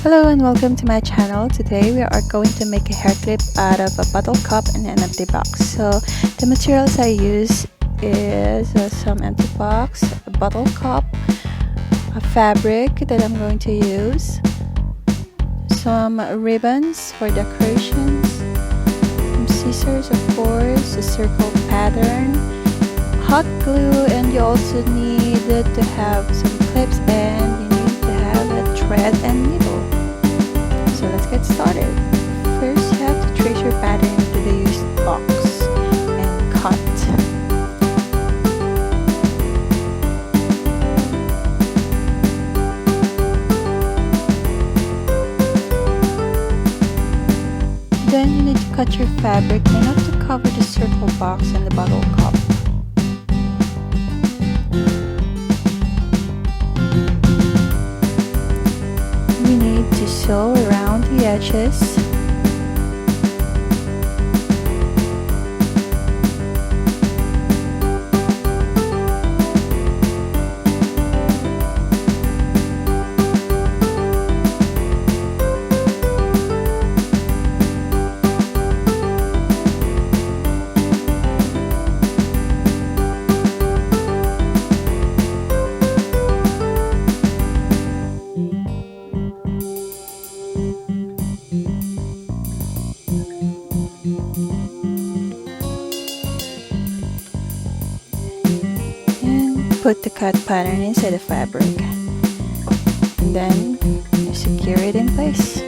Hello and welcome to my channel. Today we are going to make a hair clip out of a bottle cup and an empty box. So the materials I use is some empty box, a bottle cup, a fabric that I'm going to use, some ribbons for decorations, some scissors of course, a circle pattern, hot glue, and you also need to have some clips and you need to have a thread and needle. So let's get started. First you have to trace your pattern into the used box and cut. Then you need to cut your fabric enough to cover the circle box and the bottle cup. We need to sew around the edges. Put the cut pattern inside the fabric and then you secure it in place.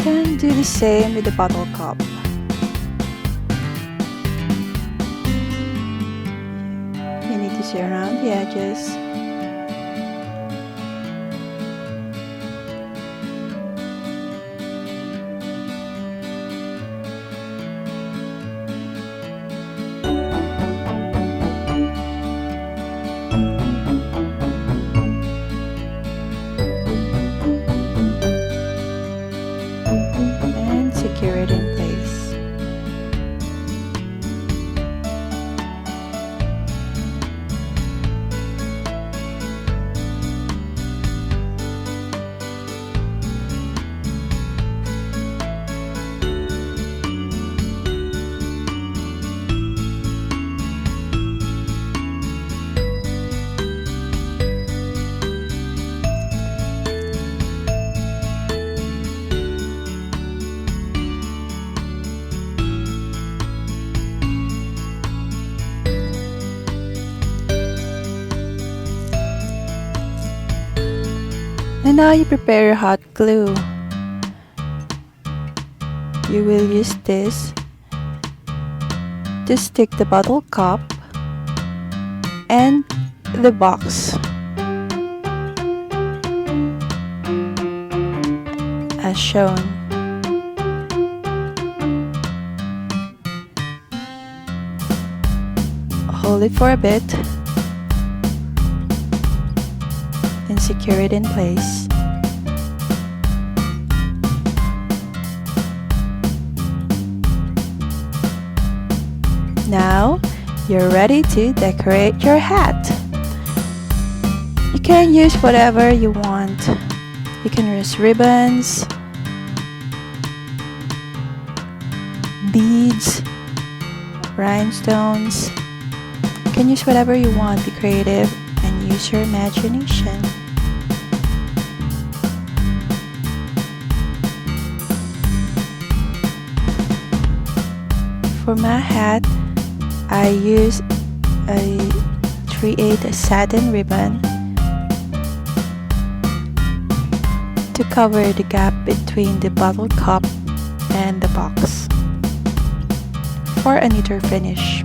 Then do the same with the bottle cup. You need to sew around the edges. Secure it in place. And now you prepare your hot glue. You will use this to stick the bottle cup and the box as shown. Hold it for a bit and secure it in place. Now you're ready to decorate your hat. You can use whatever you want. You can use ribbons, beads, rhinestones. You can use whatever you want. Be creative and use your imagination. For my hat, I use a 3/8 satin ribbon to cover the gap between the bottle cup and the box for a neater finish.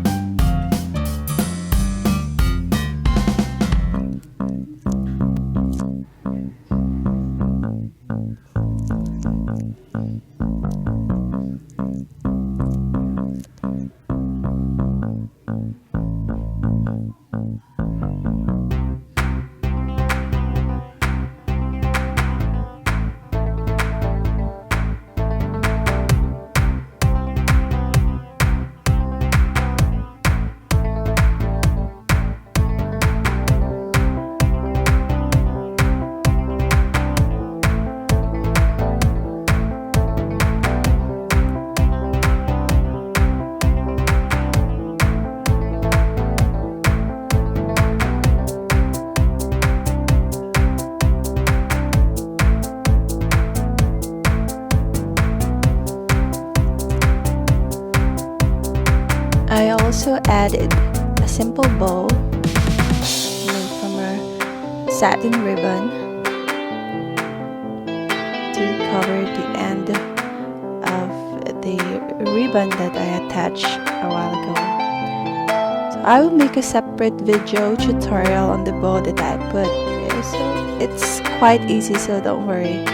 I also added a simple bow made from a satin ribbon to cover the end of the ribbon that I attached a while ago. So I will make a separate video tutorial on the bow that I put. So it's quite easy, so don't worry.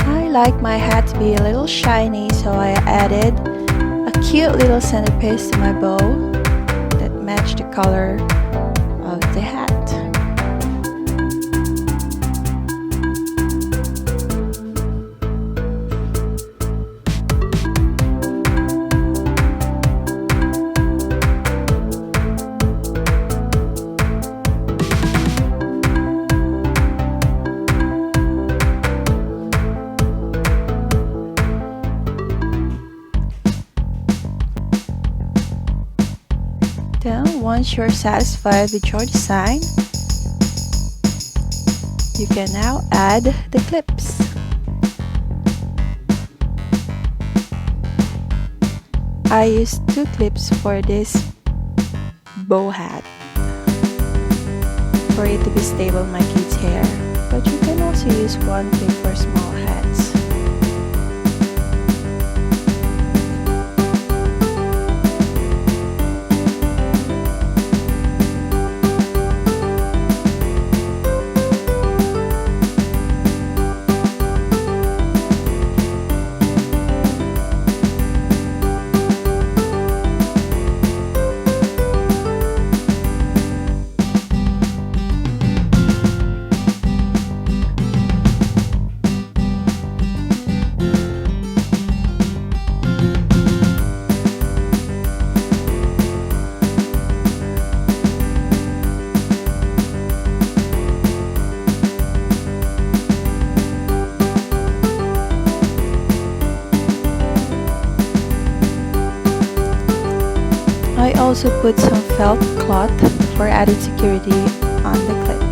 I like my hat to be a little shiny, so I added a cute little centerpiece to my bow that matched the color of the hat. Then, once you're satisfied with your design, you can now add the clips. I used 2 clips for this bow hat for it to be stable in my kid's hair, but you can also use 1 clip for small hats. I also put some felt cloth for added security on the clips.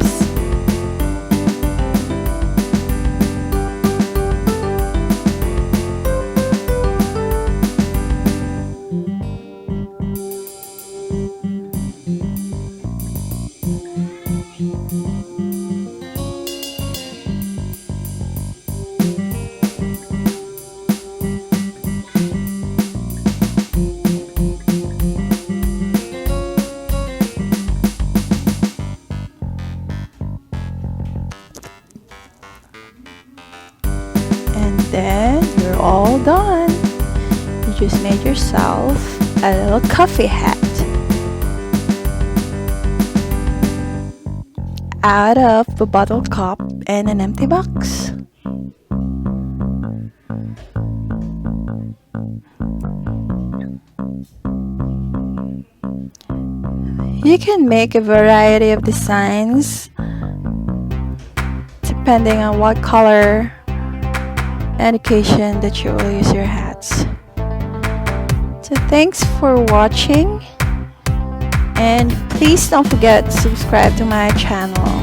Then you're all done. You just made yourself a little Kaffi hat out of a bottle cup and an empty box. You can make a variety of designs depending on what color and occasion that you will use your hats. So thanks for watching, and please don't forget to subscribe to my channel.